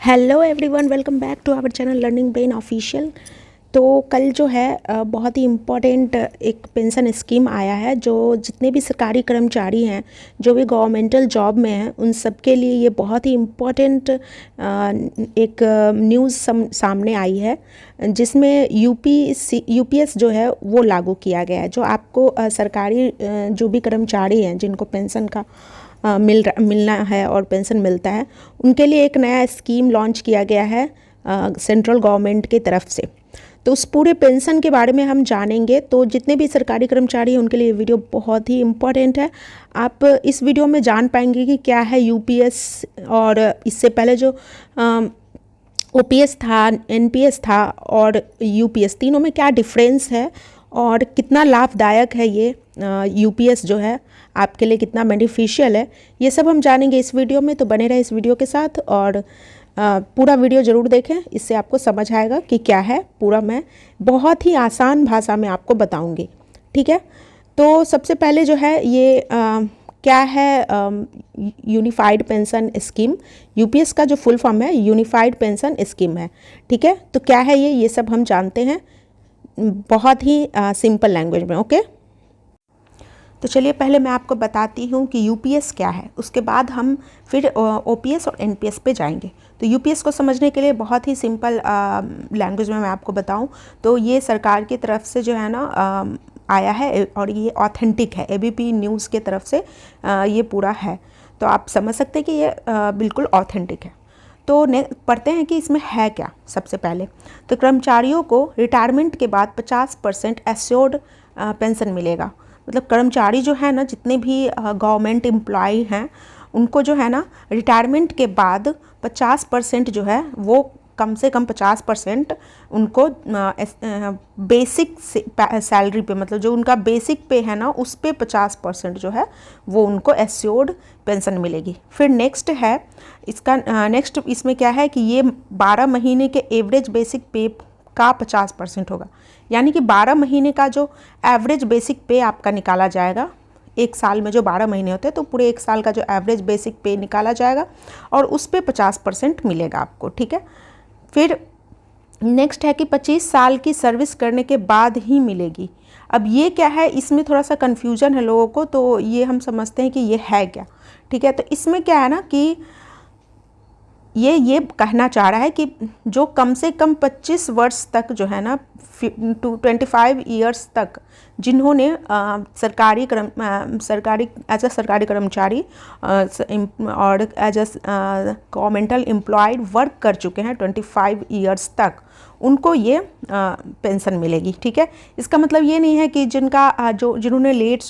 Hello everyone, welcome back to our channel learning brain official. तो कल जो है बहुत ही इम्पॉर्टेंट एक पेंशन स्कीम आया है जो जितने भी सरकारी कर्मचारी हैं, जो भी गवर्नमेंटल जॉब में हैं, उन सब के लिए ये बहुत ही इम्पॉर्टेंट एक न्यूज़ सामने आई है, जिसमें यूपीएस जो है वो लागू किया गया है। जो आपको सरकारी जो भी कर्मचारी हैं जिनको पेंशन का मिलना है और पेंशन मिलता है, उनके लिए एक नया स्कीम लॉन्च किया गया है सेंट्रल गवर्नमेंट की तरफ से। तो उस पूरे पेंशन के बारे में हम जानेंगे। तो जितने भी सरकारी कर्मचारी हैं उनके लिए ये वीडियो बहुत ही इम्पॉर्टेंट है। आप इस वीडियो में जान पाएंगे कि क्या है यूपीएस और इससे पहले जो ओपीएस था, एनपीएस था और यूपीएस, तीनों में क्या डिफरेंस है और कितना लाभदायक है ये यूपीएस जो है आपके लिए, कितना बेनिफिशियल है, ये सब हम जानेंगे इस वीडियो में। तो बने रहे इस वीडियो के साथ और पूरा वीडियो ज़रूर देखें, इससे आपको समझ आएगा कि क्या है। पूरा मैं बहुत ही आसान भाषा में आपको बताऊंगी, ठीक है। तो सबसे पहले जो है ये क्या है यूनिफाइड पेंशन स्कीम। यूपीएस का जो फुल फॉर्म है यूनिफाइड पेंशन स्कीम है, ठीक है। तो क्या है ये सब हम जानते हैं बहुत ही सिंपल लैंग्वेज में, ओके। तो चलिए पहले मैं आपको बताती हूँ कि यूपीएस क्या है, उसके बाद हम फिर ओपीएस और एनपीएस पे जाएंगे। तो यूपीएस को समझने के लिए बहुत ही सिंपल लैंग्वेज में मैं आपको बताऊँ तो ये सरकार की तरफ से जो है ना आया है और ये ऑथेंटिक है, एबीपी न्यूज़ के तरफ से ये पूरा है। तो आप समझ सकते हैं कि ये बिल्कुल ऑथेंटिक है। तो पढ़ते हैं कि इसमें है क्या। सबसे पहले तो कर्मचारियों को रिटायरमेंट के बाद 50% एश्योर्ड पेंशन मिलेगा। मतलब कर्मचारी जो है ना, जितने भी गवर्नमेंट एम्प्लॉय हैं, उनको जो है ना रिटायरमेंट के बाद 50% जो है वो कम से कम 50% उनको बेसिक सैलरी पे, मतलब जो उनका बेसिक पे है ना, उस पे 50% जो है वो उनको एश्योर्ड पेंशन मिलेगी। फिर नेक्स्ट है इसका नेक्स्ट इसमें क्या है कि ये 12 महीने के एवरेज बेसिक पे का 50% होगा। यानी कि 12 महीने का जो एवरेज बेसिक पे आपका निकाला जाएगा, एक साल में जो 12 महीने होते हैं तो पूरे एक साल का जो एवरेज बेसिक पे निकाला जाएगा और उस पे 50% मिलेगा आपको, ठीक है। फिर नेक्स्ट है कि 25 साल की सर्विस करने के बाद ही मिलेगी। अब ये क्या है, इसमें थोड़ा सा कन्फ्यूजन है लोगों को, तो ये हम समझते हैं कि ये है क्या, ठीक है। तो इसमें क्या है ना कि ये कहना चाह रहा है कि जो कम से कम 25 वर्ष तक जो है ना, 25 ईयर्स तक जिन्होंने सरकारी एज अ सरकारी कर्मचारी और as a governmental employed work कर चुके हैं 25 ईयर्स तक, उनको ये पेंशन मिलेगी, ठीक है। इसका मतलब ये नहीं है कि जिन्होंने लेट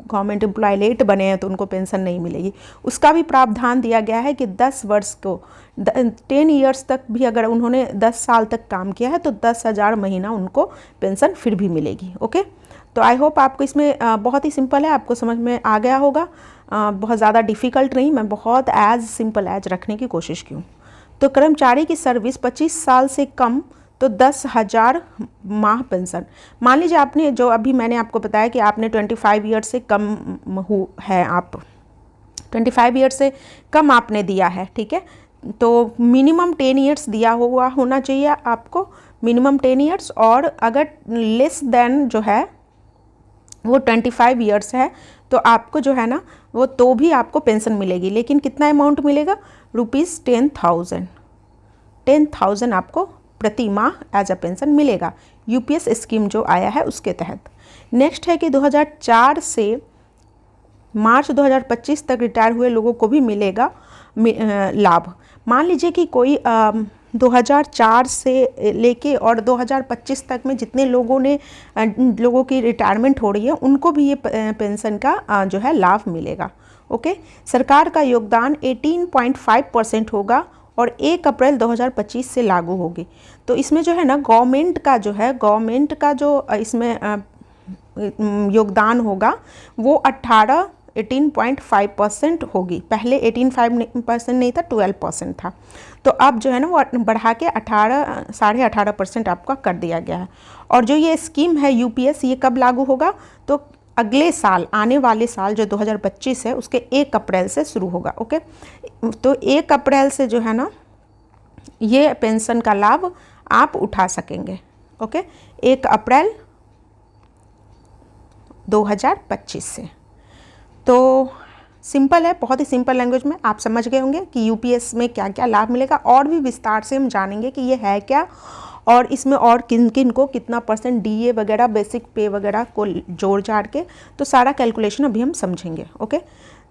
गवर्नमेंट एम्प्लॉय लेट बने हैं तो उनको पेंशन नहीं मिलेगी। उसका भी प्रावधान दिया गया है कि 10 वर्ष को 10 ईयर्स तक भी अगर उन्होंने 10 साल तक काम किया है तो 10,000 महीना उनको पेंशन फिर भी मिलेगी, ओके। तो आई होप आपको इसमें बहुत ही सिंपल है, आपको समझ में आ गया होगा। बहुत ज़्यादा डिफ़िकल्ट नहीं, मैं बहुत एज सिंपल एज रखने की कोशिश की हूँ। तो कर्मचारी की सर्विस 25 साल से कम तो 10,000 माह पेंशन। मान लीजिए आपने, जो अभी मैंने आपको बताया कि आपने 25 ईयर से कम है, आप 25 ईयर से कम आपने दिया है, ठीक है। तो मिनिमम 10 ईयर्स दिया हुआ होना चाहिए आपको, मिनिमम 10 ईयर्स। और अगर लेस देन जो है वो 25 ईयर्स है तो आपको जो है ना वो तो भी आपको पेंशन मिलेगी, लेकिन कितना अमाउंट मिलेगा, ₹10,000 आपको प्रति माह एज अ पेंशन मिलेगा, यूपीएस स्कीम जो आया है उसके तहत। नेक्स्ट है कि 2004 से मार्च 2025 तक रिटायर हुए लोगों को भी मिलेगा लाभ। मान लीजिए कि कोई 2004 से लेके और 2025 तक में जितने लोगों की रिटायरमेंट हो रही है, उनको भी ये पेंशन का जो है लाभ मिलेगा, ओके। सरकार का योगदान 18.5% होगा और 1 अप्रैल 2025 से लागू होगी। तो इसमें जो है ना गवर्नमेंट का जो इसमें योगदान होगा वो 18.5% होगी। पहले 18.5% नहीं था, 12% था। तो अब जो है ना वो बढ़ा के 18.5% आपका कर दिया गया है। और जो ये स्कीम है यूपीएस, ये कब लागू होगा, तो अगले साल, आने वाले साल जो 2025 है उसके 1 अप्रैल से शुरू होगा, ओके। तो 1 अप्रैल से जो है ना ये पेंशन का लाभ आप उठा सकेंगे। ओके, 1 अप्रैल 2025 से। तो सिंपल है, बहुत ही सिंपल लैंग्वेज में आप समझ गए होंगे कि यूपीएस में क्या क्या लाभ मिलेगा, और भी विस्तार से हम जानेंगे कि ये है क्या और इसमें और किन किन को कितना % डीए वगैरह बेसिक पे वगैरह को जोड़ जाड़ के, तो सारा कैलकुलेशन अभी हम समझेंगे। ओके,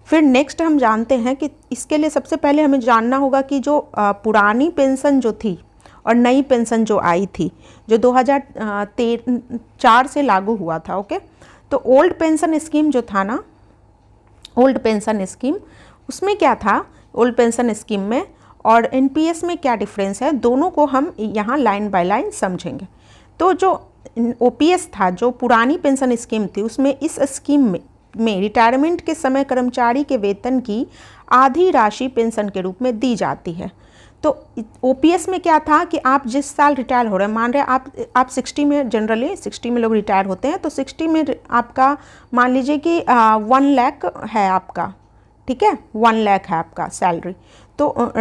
फिर नेक्स्ट हम जानते हैं कि इसके लिए सबसे पहले हमें जानना होगा कि जो पुरानी पेंशन जो थी और नई पेंशन जो आई थी, जो 2004 से लागू हुआ था। ओके, तो ओल्ड पेंशन स्कीम जो था ना, ओल्ड पेंशन स्कीम, उसमें क्या था ओल्ड पेंशन स्कीम में और एनपीएस में क्या डिफरेंस है, दोनों को हम यहाँ लाइन बाय लाइन समझेंगे। तो जो ओपीएस था, जो पुरानी पेंशन स्कीम थी, उसमें इस स्कीम में रिटायरमेंट के समय कर्मचारी के वेतन की आधी राशि पेंशन के रूप में दी जाती है। तो ओपीएस में क्या था कि आप जिस साल रिटायर हो रहे हैं, मान रहे आप 60 में, जनरली 60 में लोग रिटायर होते हैं, तो 60 में आपका मान लीजिए कि 1 लाख है आपका, ठीक है, 1 लाख है आपका सैलरी। तो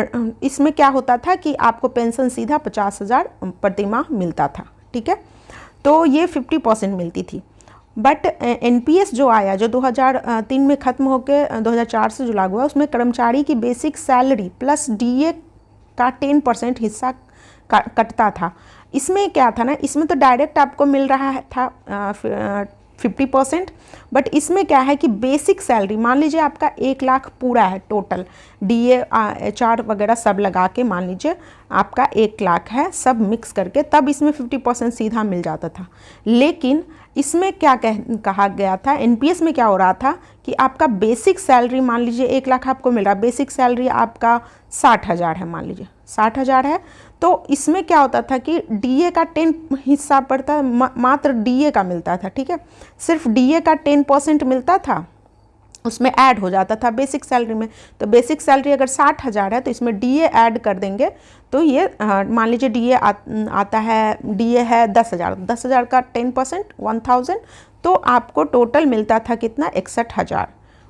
इसमें क्या होता था कि आपको पेंशन सीधा 50,000 प्रति माह मिलता था। ठीक है, तो ये 50% मिलती थी। बट एनपीएस जो आया, जो 2003 में ख़त्म होकर 2004 से जो लागू हुआ, उसमें कर्मचारी की बेसिक सैलरी प्लस डीए का 10% हिस्सा कटता था। इसमें क्या था ना, इसमें तो डायरेक्ट आपको मिल रहा था 50%, बट इसमें क्या है कि बेसिक सैलरी, मान लीजिए आपका 1 लाख पूरा है टोटल, डीए एचआर वगैरह सब लगा के मान लीजिए आपका 1 लाख है, सब मिक्स करके, तब इसमें 50% सीधा मिल जाता था। लेकिन इसमें क्या कहा गया था, एनपीएस में क्या हो रहा था कि आपका बेसिक सैलरी, मान लीजिए 1 लाख आपको मिल रहा है, बेसिक सैलरी आपका 60,000 है, मान लीजिए 60,000 है, तो इसमें क्या होता था कि डीए का 10 हिस्सा पड़ता, मात्र डीए का मिलता था। ठीक है, सिर्फ डीए का 10% मिलता था, उसमें ऐड हो जाता था बेसिक सैलरी में। तो बेसिक सैलरी अगर 60,000 है तो इसमें डीए ऐड कर देंगे, तो ये मान लीजिए डीए आता है, डीए है 10,000, 10,000 का 10% 1,000, तो आपको टोटल मिलता था कितना, 61,000।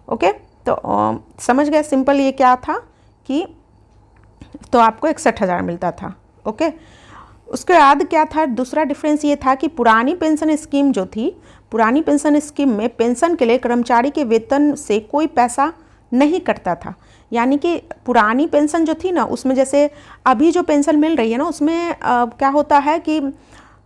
ओके, तो समझ गए सिंपल ये क्या था कि, तो आपको 61,000 मिलता था। ओके, उसके बाद क्या था, दूसरा डिफरेंस ये था कि पुरानी पेंशन स्कीम जो थी, पुरानी पेंशन स्कीम में पेंशन के लिए कर्मचारी के वेतन से कोई पैसा नहीं कटता था। यानी कि पुरानी पेंशन जो थी ना, उसमें जैसे अभी जो पेंशन मिल रही है ना, उसमें क्या होता है कि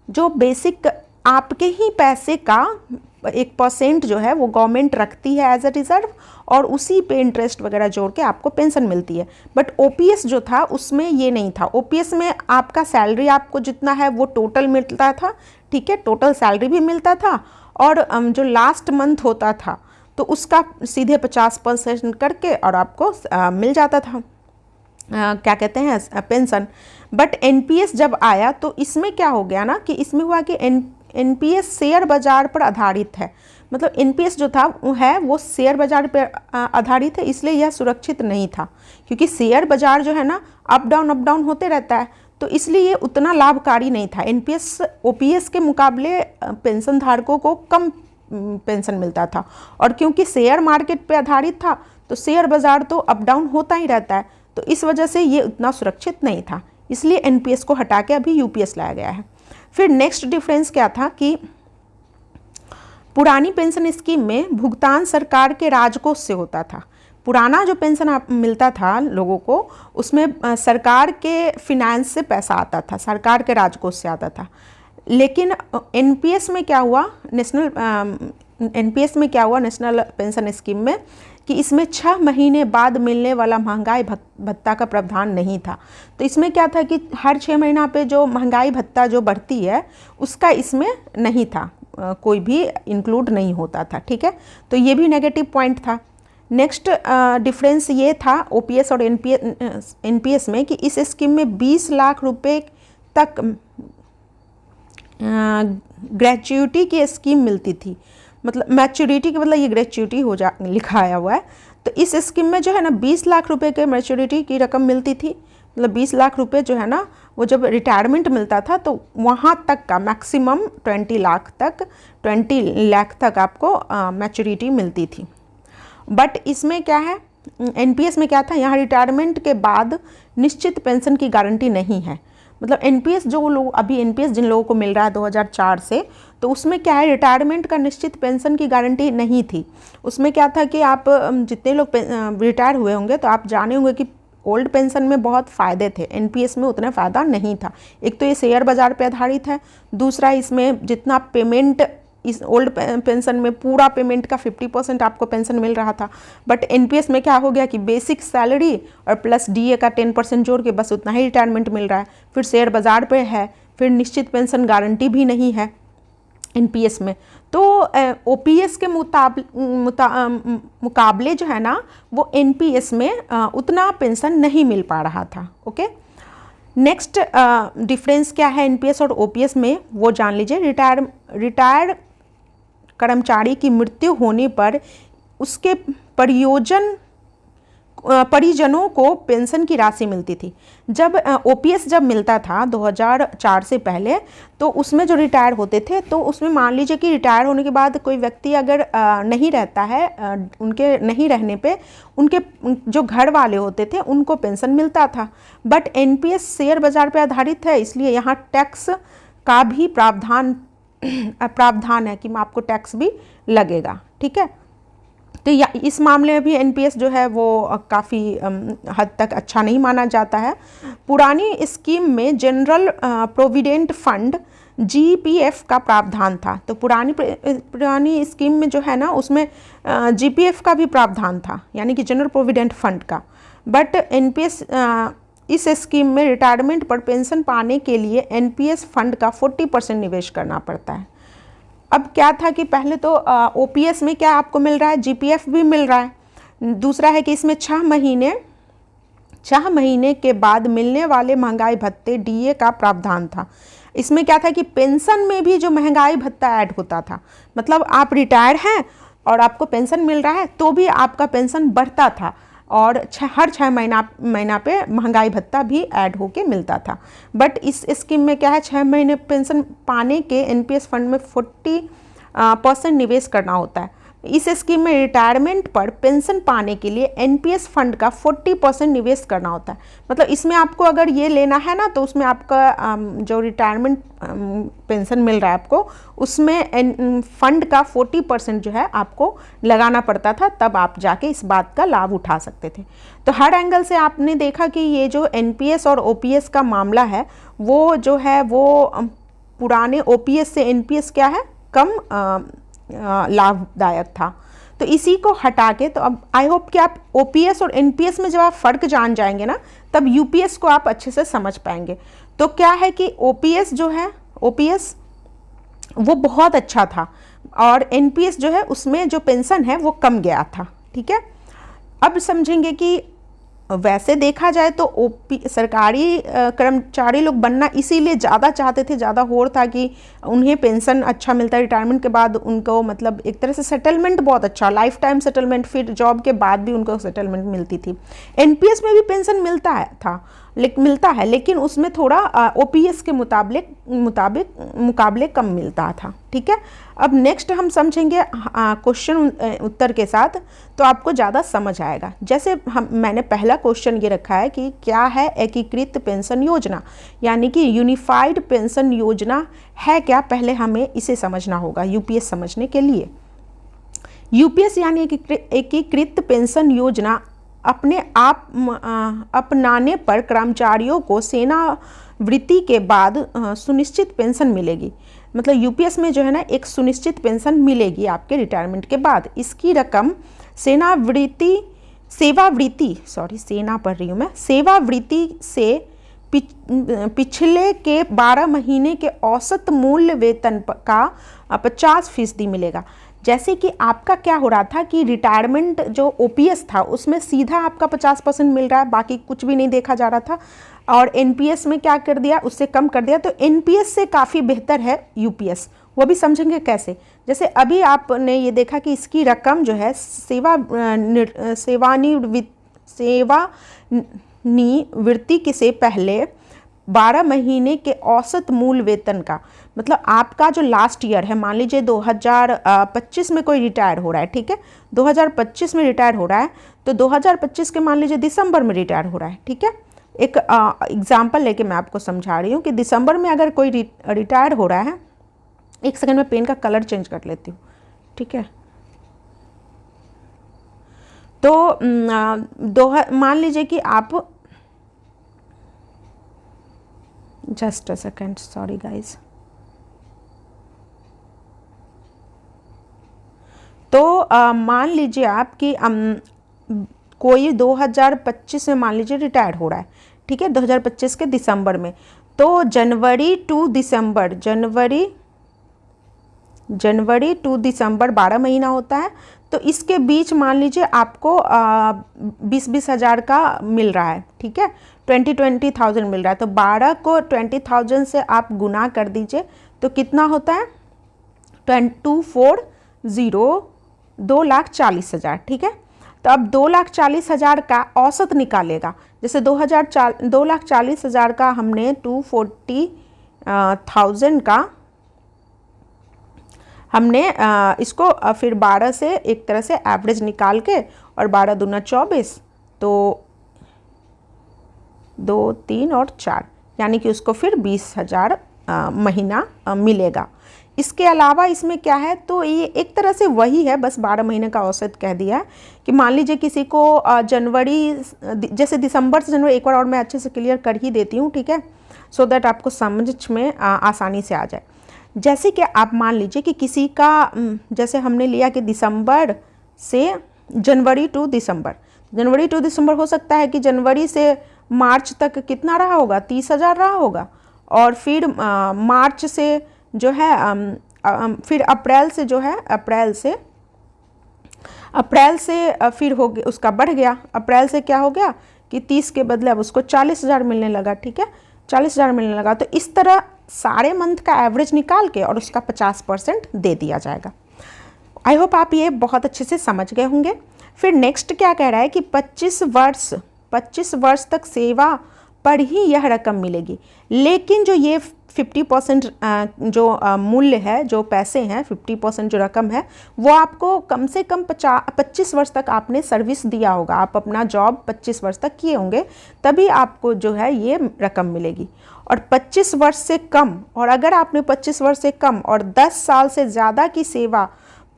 जो बेसिक आपके ही पैसे का 1% जो है वो गवर्नमेंट रखती है एज अ रिजर्व, और उसी पे इंटरेस्ट वगैरह जोड़ के आपको पेंशन मिलती है। बट ओपीएस जो था उसमें ये नहीं था। ओपीएस में आपका सैलरी आपको जितना है वो टोटल मिलता था। ठीक है, टोटल सैलरी भी मिलता था, और जो लास्ट मंथ होता था तो उसका सीधे 50% करके और आपको मिल जाता था क्या कहते हैं, पेंशन। बट एनपीएस जब आया तो इसमें क्या हो गया ना कि इसमें हुआ कि एनपीएस शेयर बाजार पर आधारित है। मतलब एनपीएस जो था वो शेयर बाजार पर आधारित है, इसलिए यह सुरक्षित नहीं था, क्योंकि शेयर बाजार जो है ना अप डाउन होते रहता है, तो इसलिए ये उतना लाभकारी नहीं था। एनपीएस ओपीएस के मुकाबले पेंशन धारकों को कम पेंशन मिलता था, और क्योंकि शेयर मार्केट पे आधारित था तो शेयर बाजार तो अप डाउन होता ही रहता है, तो इस वजह से ये उतना सुरक्षित नहीं था, इसलिए एनपीएस को हटा के अभी यूपीएस लाया गया है। फिर नेक्स्ट डिफरेंस क्या था कि पुरानी पेंशन स्कीम में भुगतान सरकार के राजकोष से होता था। पुराना जो पेंशन मिलता था लोगों को, उसमें सरकार के फिनेंस से पैसा आता था, सरकार के राजकोष से आता था। लेकिन एनपीएस में क्या हुआ, नेशनल पेंशन स्कीम में, कि इसमें 6 महीने बाद मिलने वाला महंगाई भत्ता का प्रावधान नहीं था। तो इसमें क्या था कि हर 6 महीना पे जो महंगाई भत्ता जो बढ़ती है उसका इसमें नहीं था, कोई भी इंक्लूड नहीं होता था। ठीक है, तो ये भी नेगेटिव पॉइंट था। नेक्स्ट डिफरेंस ये था ओपीएस और एनपीएस में कि इस स्कीम में 20 लाख रुपए तक ग्रेच्युटी की स्कीम मिलती थी। मतलब मैच्योरिटी के मतलब ये ग्रेच्युटी लिखा आया हुआ है। तो इस स्कीम में जो है ना 20 लाख रुपए के मैच्योरिटी की रकम मिलती थी। मतलब 20 लाख रुपए जो है ना, वो जब रिटायरमेंट मिलता था तो वहाँ तक का मैक्सिमम 20 लाख तक आपको मैच्योरिटी मिलती थी। बट इसमें क्या है, एनपीएस में क्या था, यहाँ रिटायरमेंट के बाद निश्चित पेंशन की गारंटी नहीं है। मतलब एनपीएस जो लोग अभी एनपीएस जिन लोगों को मिल रहा है 2004 से, तो उसमें क्या है, रिटायरमेंट का निश्चित पेंशन की गारंटी नहीं थी। उसमें क्या था कि आप जितने लोग रिटायर हुए होंगे तो आप जाने होंगे कि ओल्ड पेंशन में बहुत फ़ायदे थे, एनपीएस में उतना फ़ायदा नहीं था। एक तो ये शेयर बाज़ार पे आधारित है, दूसरा इसमें जितना पेमेंट इस ओल्ड पेंशन में पूरा पेमेंट का 50% आपको पेंशन मिल रहा था, बट एनपीएस में क्या हो गया कि बेसिक सैलरी और प्लस डीए का 10% जोड़ के बस उतना ही रिटायरमेंट मिल रहा है। फिर शेयर बाज़ार पे है, फिर निश्चित पेंशन गारंटी भी नहीं है एनपीएस में। तो ओपीएस के मुकाबले जो है ना, वो एनपीएस में उतना पेंशन नहीं मिल पा रहा था। ओके, नेक्स्ट डिफरेंस क्या है एनपीएस और ओपीएस में, वो जान लीजिए। रिटायर कर्मचारी की मृत्यु होने पर उसके परिजनों को पेंशन की राशि मिलती थी। जब ओपीएस जब मिलता था 2004 से पहले, तो उसमें जो रिटायर होते थे, तो उसमें मान लीजिए कि रिटायर होने के बाद कोई व्यक्ति अगर नहीं रहता है, उनके नहीं रहने पे उनके जो घर वाले होते थे उनको पेंशन मिलता था। बट एनपीएस शेयर बाज़ार पे आधारित है, इसलिए यहाँ टैक्स का भी प्रावधान है कि आपको टैक्स भी लगेगा। ठीक है, तो इस मामले में भी एनपीएस जो है वो काफ़ी हद तक अच्छा नहीं माना जाता है। पुरानी स्कीम में जनरल प्रोविडेंट फंड जीपीएफ का प्रावधान था। तो पुरानी स्कीम में जो है ना, उसमें जीपीएफ का भी प्रावधान था, यानी कि जनरल प्रोविडेंट फंड का। बट एनपीएस इस स्कीम में रिटायरमेंट पर पेंशन पाने के लिए एनपीएस फंड का 40% निवेश करना पड़ता है। अब क्या था कि पहले तो ओपीएस में क्या आपको मिल रहा है, जीपीएफ भी मिल रहा है। दूसरा है कि इसमें 6 महीने के बाद मिलने वाले महंगाई भत्ते डीए का प्रावधान था। इसमें क्या था कि पेंशन में भी जो महंगाई भत्ता ऐड होता था, मतलब आप रिटायर हैं और आपको पेंशन मिल रहा है तो भी आपका पेंशन बढ़ता था, और हर 6 महीना पे महंगाई भत्ता भी ऐड होके मिलता था। बट इस स्कीम में क्या है, 6 महीने पेंशन पाने के एनपीएस फंड में 40% निवेश करना होता है। इस स्कीम में रिटायरमेंट पर पेंशन पाने के लिए एनपीएस फंड का 40% निवेश करना होता है। मतलब इसमें आपको अगर ये लेना है ना, तो उसमें आपका जो रिटायरमेंट पेंशन मिल रहा है आपको, उसमें फंड का 40% जो है आपको लगाना पड़ता था, तब आप जाके इस बात का लाभ उठा सकते थे। तो हर एंगल से आपने देखा कि ये जो एनपीएस और ओपीएस का मामला है, वो जो है वो पुराने ओपीएस से एनपीएस क्या है, कम लाभदायक था। तो इसी को हटा के, तो अब आई होप कि आप ओपीएस और एनपीएस में जब आप फ़र्क जान जाएंगे ना, तब यूपीएस को आप अच्छे से समझ पाएंगे। तो क्या है कि ओपीएस जो है, ओपीएस वो बहुत अच्छा था, और एनपीएस जो है उसमें जो पेंशन है वो कम गया था। ठीक है, अब समझेंगे कि वैसे देखा जाए तो सरकारी कर्मचारी लोग बनना इसीलिए ज़्यादा चाहते थे, ज़्यादा होड़ था कि उन्हें पेंशन अच्छा मिलता है, रिटायरमेंट के बाद उनको मतलब एक तरह से सेटलमेंट बहुत अच्छा, लाइफ टाइम सेटलमेंट, फिर जॉब के बाद भी उनको सेटलमेंट मिलती थी। एनपीएस में भी पेंशन मिलता है, लेकिन उसमें थोड़ा ओपीएस के मुकाबले कम मिलता था। ठीक है, अब नेक्स्ट हम समझेंगे क्वेश्चन उत्तर के साथ, तो आपको ज़्यादा समझ आएगा। जैसे मैंने पहला क्वेश्चन ये रखा है कि क्या है एकीकृत पेंशन योजना, यानी कि यूनिफाइड पेंशन योजना है क्या, पहले हमें इसे समझना होगा यूपीएस समझने के लिए। यूपीएस यानी एकीकृत पेंशन योजना अपने आप अपनाने पर कर्मचारियों को सेवानिवृत्ति के बाद सुनिश्चित पेंशन मिलेगी। मतलब यूपीएस में जो है ना, एक सुनिश्चित पेंशन मिलेगी आपके रिटायरमेंट के बाद। इसकी रकम सेवानिवृत्ति से पिछले के 12 महीने के औसत मूल्य वेतन का 50% मिलेगा। जैसे कि आपका क्या हो रहा था कि रिटायरमेंट जो ओपीएस था उसमें सीधा आपका 50% मिल रहा है, बाकी कुछ भी नहीं देखा जा रहा था, और एनपीएस में क्या कर दिया, उससे कम कर दिया। तो एनपीएस से काफ़ी बेहतर है यूपीएस, वो भी समझेंगे कैसे। जैसे अभी आपने ये देखा कि इसकी रकम जो है सेवानिवृत्ति से पहले 12 महीने के औसत मूल वेतन का, मतलब आपका जो लास्ट ईयर है, मान लीजिए 2025 में कोई रिटायर हो रहा है, ठीक है, 2025 में रिटायर हो रहा है, तो 2025 के मान लीजिए दिसंबर में रिटायर हो रहा है, ठीक है। एक एग्जाम्पल लेके मैं आपको समझा रही हूँ कि दिसंबर में अगर कोई रिटायर हो रहा है, एक सेकंड में पेन का कलर चेंज कर लेती हूँ, ठीक है। तो मान लीजिए कि आप, just a second, sorry guys. तो मान लीजिए आप कि कोई 2025 में मान लीजिए रिटायर हो रहा है, ठीक है, 2025 के दिसंबर में। तो जनवरी टू दिसंबर 12 महीना होता है। तो इसके बीच मान लीजिए आपको 20 हज़ार का मिल रहा है, ठीक है, 20,000 मिल रहा है। तो 12 को 20,000 से आप गुना कर दीजिए, तो कितना होता है, 2,4,0, 2,40,000, ठीक है। तो अब 2,40,000 का औसत निकालेगा। जैसे 2,40,000 का हमने 240,000 का हमने इसको फिर 12 से एक तरह से एवरेज निकाल के, और 12 दूना 24, तो 2, 3 और 4, यानी कि उसको फिर 20,000 महीना मिलेगा। इसके अलावा इसमें क्या है, तो ये एक तरह से वही है, बस 12 महीने का औसत कह दिया है। कि मान लीजिए किसी को जनवरी, जैसे दिसंबर से जनवरी, एक बार और मैं अच्छे से क्लियर कर ही देती हूँ, ठीक है, सो दैट आपको समझ में आसानी से आ जाए। जैसे कि आप मान लीजिए कि किसी का, जैसे हमने लिया कि दिसंबर से जनवरी टू दिसंबर हो सकता है कि जनवरी से मार्च तक कितना रहा होगा, 30,000 रहा होगा। और फिर मार्च से जो है फिर अप्रैल से जो है, अप्रैल से फिर हो गया, उसका बढ़ गया। अप्रैल से क्या हो गया कि 30 के बदले अब उसको 40,000 मिलने लगा, ठीक है, 40,000 मिलने लगा। तो इस तरह सारे मंथ का एवरेज निकाल के और उसका 50% दे दिया जाएगा। आई होप आप ये बहुत अच्छे से समझ गए होंगे। फिर नेक्स्ट क्या कह रहा है कि 25 वर्ष तक सेवा पर ही यह रकम मिलेगी। लेकिन जो ये 50% जो मूल्य है, जो पैसे हैं, 50% जो रकम है, वो आपको कम से कम 25 वर्ष तक आपने सर्विस दिया होगा, आप अपना जॉब 25 वर्ष तक किए होंगे, तभी आपको जो है ये रकम मिलेगी। और 25 वर्ष से कम, और अगर आपने 25 वर्ष से कम और 10 साल से ज़्यादा की सेवा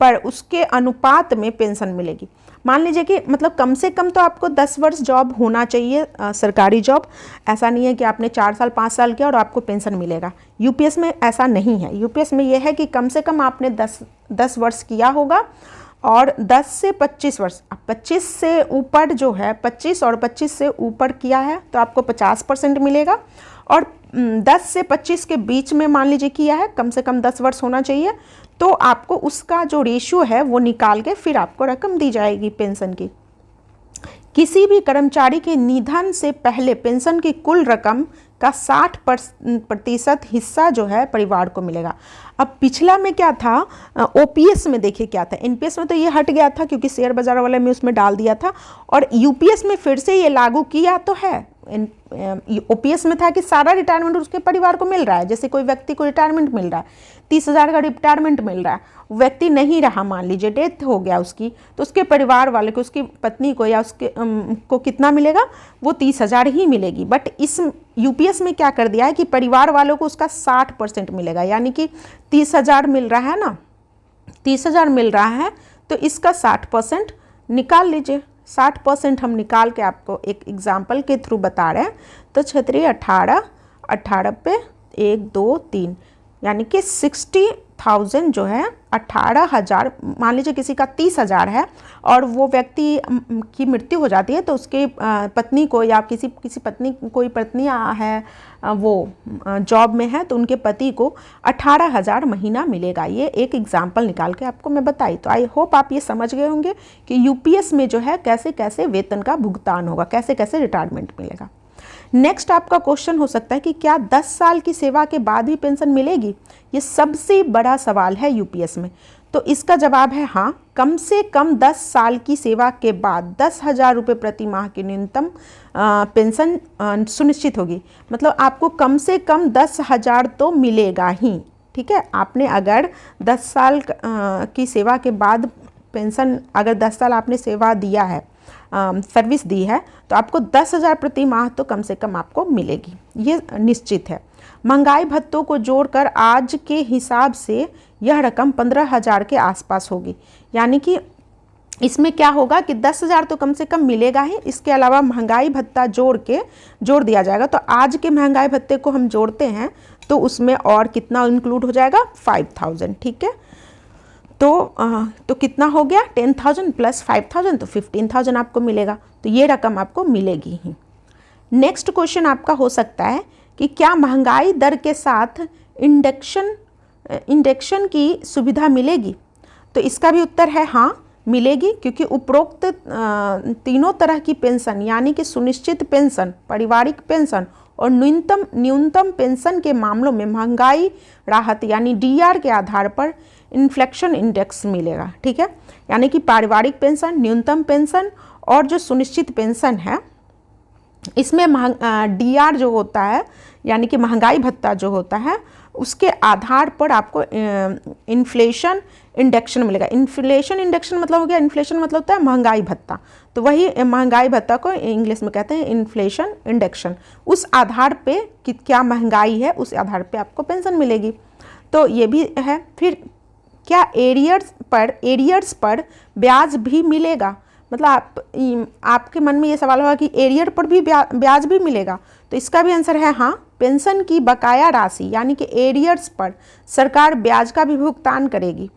पर उसके अनुपात में पेंशन मिलेगी। मान लीजिए कि मतलब कम से कम तो आपको 10 वर्ष जॉब होना चाहिए, सरकारी जॉब। ऐसा नहीं है कि आपने 4 साल 5 साल किया और आपको पेंशन मिलेगा। यूपीएस में ऐसा नहीं है। यूपीएस में यह है कि कम से कम आपने 10 वर्ष किया होगा, और 10 से 25 वर्ष, 25 से ऊपर जो है, 25 और 25 से ऊपर किया है तो आपको 50% मिलेगा। और 10 से 25 के बीच में मान लीजिए किया है, कम से कम 10 वर्ष होना चाहिए, तो आपको उसका जो रेशियो है वो निकाल के फिर आपको रकम दी जाएगी पेंशन की। किसी भी कर्मचारी के निधन से पहले पेंशन की कुल रकम का 60% हिस्सा जो है परिवार को मिलेगा। अब पिछला में क्या था, ओपीएस में देखिए क्या था, एनपीएस में तो ये हट गया था क्योंकि शेयर बाजार वाले में उसमें डाल दिया था, और यूपीएस में फिर से ये लागू किया तो है। ओपीएस में था कि सारा रिटायरमेंट उसके परिवार को मिल रहा है। जैसे कोई व्यक्ति को रिटायरमेंट मिल रहा है, 30,000 का रिटायरमेंट मिल रहा है, व्यक्ति नहीं रहा, मान लीजिए डेथ हो गया उसकी, तो उसके परिवार वाले को, उसकी पत्नी को या उसके को कितना मिलेगा, वो 30,000 ही मिलेगी। बट इस यूपीएस में क्या कर दिया है कि परिवार वालों को उसका 60% मिलेगा, यानी कि 30,000 मिल रहा है ना, 30,000 मिल रहा है, तो इसका 60% निकाल लीजिए। 60% हम निकाल के आपको एक एग्जाम्पल के थ्रू बता रहे हैं। तो क्षेत्रीय 18 पे 1 2 3, यानी कि 60,000 जो है, 18,000, मान लीजिए किसी का 30,000 है और वो व्यक्ति की मृत्यु हो जाती है, तो उसके पत्नी को या किसी पत्नी, कोई पत्नी है वो जॉब में है, तो उनके पति को 18,000 महीना मिलेगा। ये एक एग्जाम्पल निकाल के आपको मैं बताई। तो आई होप आप ये समझ गए होंगे कि यूपीएस में जो है कैसे कैसे वेतन का भुगतान होगा, कैसे कैसे रिटायरमेंट मिलेगा। नेक्स्ट आपका क्वेश्चन हो सकता है कि क्या 10 साल की सेवा के बाद भी पेंशन मिलेगी? ये सबसे बड़ा सवाल है यूपीएस में। तो इसका जवाब है हाँ, कम से कम 10 साल की सेवा के बाद 10,000 रुपये प्रति माह की न्यूनतम पेंशन सुनिश्चित होगी। मतलब आपको कम से कम 10,000 तो मिलेगा ही, ठीक है। आपने अगर 10 साल की सेवा के बाद पेंशन, अगर 10 साल आपने सेवा दिया है, सर्विस दी है, तो आपको 10,000 प्रति माह तो कम से कम आपको मिलेगी, ये निश्चित है। महंगाई भत्तों को जोड़कर आज के हिसाब से यह रकम 15,000 के आसपास होगी। यानी कि इसमें क्या होगा कि 10,000 तो कम से कम मिलेगा ही, इसके अलावा महंगाई भत्ता जोड़ दिया जाएगा। तो आज के महंगाई भत्ते को हम जोड़ते हैं तो उसमें और कितना इंक्लूड हो जाएगा, 5,000, ठीक है। तो कितना हो गया, 10,000 प्लस 5,000 तो 15,000 आपको मिलेगा। तो ये रकम आपको मिलेगी ही। नेक्स्ट क्वेश्चन आपका हो सकता है कि क्या महंगाई दर के साथ इंडेक्शन की सुविधा मिलेगी? तो इसका भी उत्तर है हाँ, मिलेगी, क्योंकि उपरोक्त तीनों तरह की पेंशन यानी कि सुनिश्चित पेंशन, पारिवारिक पेंशन और न्यूनतम पेंशन के मामलों में महंगाई राहत यानी डीआर के आधार पर इन्फ्लेशन इंडेक्स मिलेगा, ठीक है। यानी कि पारिवारिक पेंशन, न्यूनतम पेंशन और जो सुनिश्चित पेंशन है, इसमें डीआर जो होता है यानी कि महंगाई भत्ता जो होता है, उसके आधार पर आपको इन्फ्लेशन इंडेक्शन मिलेगा। इन्फ्लेशन इंडेक्शन मतलब हो गया, इन्फ्लेशन मतलब होता है महंगाई भत्ता, तो वही महंगाई भत्ता को इंग्लिश में कहते हैं इन्फ्लेशन इंडेक्शन। उस आधार पे कि क्या महंगाई है, उस आधार पे आपको पेंशन मिलेगी। तो ये भी है। फिर क्या एरियर्स पर ब्याज भी मिलेगा? मतलब आपके मन में ये सवाल होगा कि एरियर पर भी ब्याज भी मिलेगा। तो इसका भी आंसर है हाँ, पेंशन की बकाया राशि यानी कि एरियर्स पर सरकार ब्याज का भी भुगतान करेगी।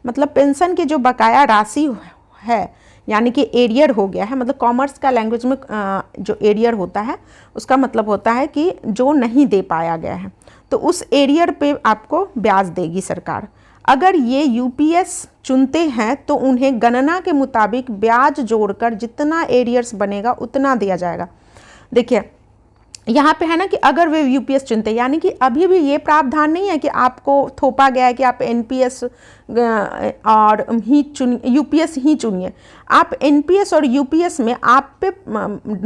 मतलब पेंशन की जो बकाया राशि है यानी कि एरियर हो गया है, मतलब कॉमर्स का लैंग्वेज में जो एरियर होता है उसका मतलब होता है कि जो नहीं दे पाया गया है, तो उस एरियर पे आपको ब्याज देगी सरकार। अगर ये यूपीएस चुनते हैं तो उन्हें गणना के मुताबिक ब्याज जोड़कर जितना एरियर्स बनेगा उतना दिया जाएगा। देखिए यहाँ पे है ना कि अगर वे यूपीएस चुनते, यानी कि अभी भी ये प्रावधान नहीं है कि आपको थोपा गया है कि आप एनपीएस और यूपीएस ही चुनिए। आप एनपीएस और यूपीएस में आप पे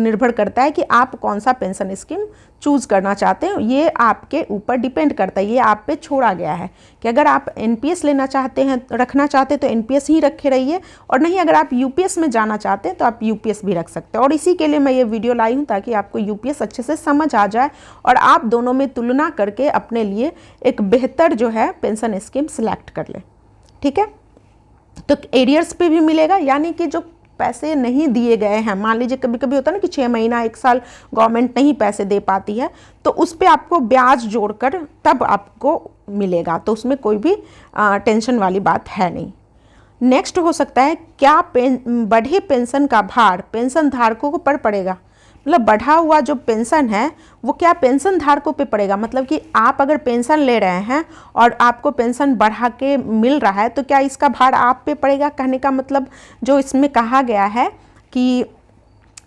निर्भर करता है कि आप कौन सा पेंशन स्कीम चूज़ करना चाहते हैं, ये आपके ऊपर डिपेंड करता है। ये आप पे छोड़ा गया है कि अगर आप एनपीएस लेना चाहते हैं, रखना चाहते हैं तो एनपीएस ही रखे रहिए, और नहीं अगर आप यूपीएस में जाना चाहते हैं तो आप यूपीएस भी रख सकते हैं। और इसी के लिए मैं ये वीडियो लाई हूँ ताकि आपको यूपीएस अच्छे से समझ आ जाए और आप दोनों में तुलना करके अपने लिए एक बेहतर जो है पेंशन स्कीम सिलेक्ट कर ले, ठीक है। तो एरियर्स पे भी मिलेगा, यानी कि जो पैसे नहीं दिए गए हैं, मान लीजिए कभी कभी होता है ना कि 6 महीना 1 साल गवर्नमेंट नहीं पैसे दे पाती है, तो उस पर आपको ब्याज जोड़कर तब आपको मिलेगा। तो उसमें कोई भी टेंशन वाली बात है नहीं। नेक्स्ट हो सकता है क्या बढ़े पेंशन का भार पेंशन धारकों को पर पड़ेगा? मतलब बढ़ा हुआ जो पेंशन है वो क्या पेंशन धारकों पे पड़ेगा? मतलब कि आप अगर पेंशन ले रहे हैं और आपको पेंशन बढ़ा के मिल रहा है तो क्या इसका भार आप पे पड़ेगा? कहने का मतलब जो इसमें कहा गया है कि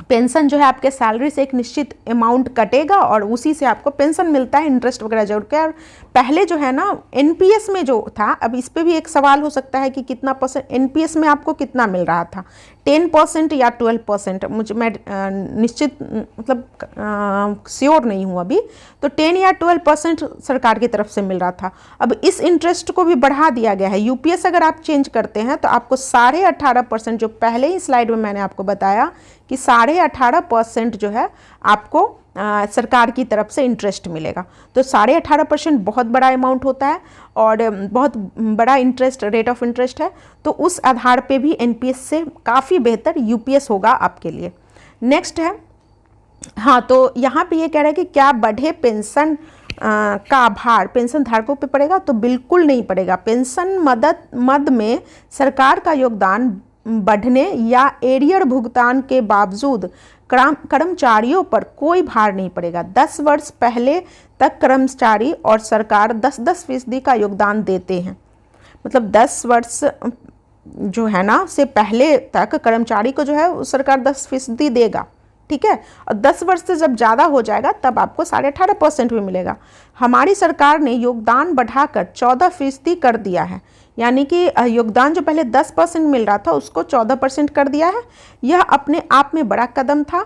पेंशन जो है आपके सैलरी से एक निश्चित अमाउंट कटेगा और उसी से आपको पेंशन मिलता है, इंटरेस्ट वगैरह जोड़ के। और पहले जो है ना एनपीएस में जो था, अब इस पे भी एक सवाल हो सकता है कि कितना परसेंट एनपीएस में आपको कितना मिल रहा था, 10% या 12%? मैं निश्चित मतलब श्योर नहीं हूँ अभी, तो 10 या 12% सरकार की तरफ से मिल रहा था। अब इस इंटरेस्ट को भी बढ़ा दिया गया है। यूपीएस अगर आप चेंज करते हैं तो आपको 18.5%, जो पहले ही स्लाइड में मैंने आपको बताया कि 18.5% जो है आपको सरकार की तरफ से इंटरेस्ट मिलेगा। तो 18.5% बहुत बड़ा अमाउंट होता है और बहुत बड़ा इंटरेस्ट, रेट ऑफ इंटरेस्ट है। तो उस आधार पे भी एनपीएस से काफ़ी बेहतर यूपीएस होगा आपके लिए। नेक्स्ट है, हाँ, तो यहाँ पे ये कह रहा है कि क्या बढ़े पेंशन का भार पेंशन धारकों पे पड़ेगा? तो बिल्कुल नहीं पड़ेगा। पेंशन मद में सरकार का योगदान बढ़ने या एरियर भुगतान के बावजूद कर्मचारियों पर कोई भार नहीं पड़ेगा। 10 वर्ष पहले तक कर्मचारी और सरकार 10% का योगदान देते हैं। मतलब 10 वर्ष जो है ना से पहले तक कर्मचारी को जो है सरकार 10% देगा, ठीक है। और 10 वर्ष से जब ज़्यादा हो जाएगा तब आपको 18.5% भी मिलेगा। हमारी सरकार ने योगदान बढ़ाकर 14% कर दिया है, यानी कि योगदान जो पहले 10% मिल रहा था उसको 14% कर दिया है। यह अपने आप में बड़ा कदम था।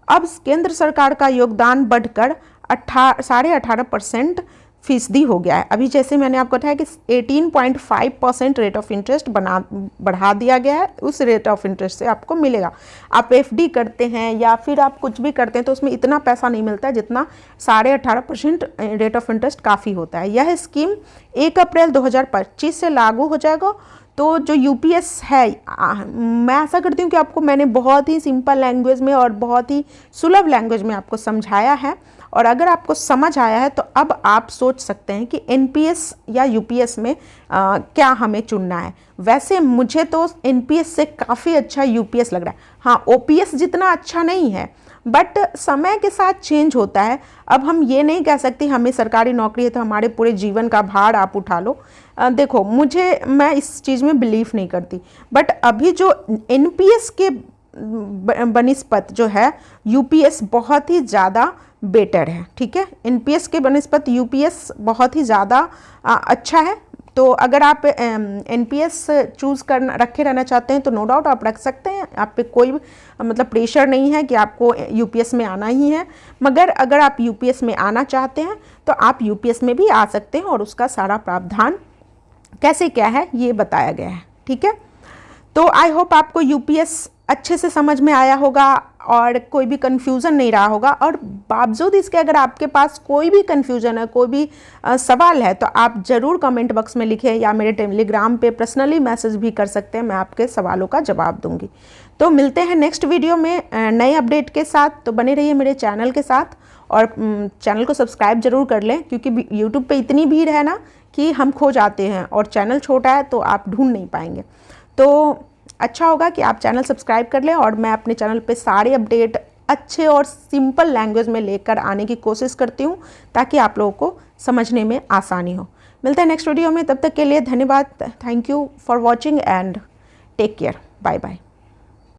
अब केंद्र सरकार का योगदान बढ़कर 18.5% फीसदी हो गया है। अभी जैसे मैंने आपको बताया कि 18.5% रेट ऑफ इंटरेस्ट बढ़ा दिया गया है, उस रेट ऑफ इंटरेस्ट से आपको मिलेगा। आप एफडी करते हैं या फिर आप कुछ भी करते हैं तो उसमें इतना पैसा नहीं मिलता है जितना 18.5% रेट ऑफ इंटरेस्ट काफ़ी होता है। यह स्कीम 1 अप्रैल 2025 से लागू हो जाएगा। तो जो यूपीएस है, मैं आशा करती हूँ कि आपको मैंने बहुत ही सिंपल लैंग्वेज में और बहुत ही सुलभ लैंग्वेज में आपको समझाया है, और अगर आपको समझ आया है तो अब आप सोच सकते हैं कि एनपीएस या यूपीएस में क्या हमें चुनना है। वैसे मुझे तो एनपीएस से काफ़ी अच्छा यूपीएस लग रहा है। हाँ, ओपीएस जितना अच्छा नहीं है, बट समय के साथ चेंज होता है। अब हम ये नहीं कह सकते हमें सरकारी नौकरी है तो हमारे पूरे जीवन का भार आप उठा लो। देखो, मैं इस चीज़ में बिलीव नहीं करती, बट अभी जो एनपीएस के बनिस्पत जो है यूपीएस बहुत ही ज़्यादा बेटर है। ठीक है, एनपीएस के बनिस्पत यूपीएस बहुत ही ज़्यादा अच्छा है। तो अगर आप एनपीएस चूज़ करना रखे रहना चाहते हैं तो नो डाउट आप रख सकते हैं। आप पे कोई मतलब प्रेशर नहीं है कि आपको यूपीएस में आना ही है, मगर अगर आप यूपीएस में आना चाहते हैं तो आप यूपीएस में भी आ सकते हैं, और उसका सारा प्रावधान कैसे क्या है ये बताया गया है। ठीक है, तो आई होप आपको यूपीएस अच्छे से समझ में आया होगा और कोई भी कन्फ्यूज़न नहीं रहा होगा। और बावजूद इसके अगर आपके पास कोई भी कन्फ्यूज़न है, कोई भी सवाल है, तो आप ज़रूर कमेंट बॉक्स में लिखें या मेरे टेलीग्राम पे पर्सनली मैसेज भी कर सकते हैं। मैं आपके सवालों का जवाब दूंगी। तो मिलते हैं नेक्स्ट वीडियो में नए अपडेट के साथ। तो बने रहिए मेरे चैनल के साथ, और चैनल को सब्सक्राइब जरूर कर लें, क्योंकि यूट्यूब पर इतनी भीड़ है ना कि हम खो जाते हैं, और चैनल छोटा है तो आप ढूंढ नहीं पाएंगे। तो अच्छा होगा कि आप चैनल सब्सक्राइब कर लें, और मैं अपने चैनल पे सारे अपडेट अच्छे और सिंपल लैंग्वेज में लेकर आने की कोशिश करती हूँ, ताकि आप लोगों को समझने में आसानी हो। मिलते हैं नेक्स्ट वीडियो में, तब तक के लिए धन्यवाद। Thank you for watching and take care. Bye bye.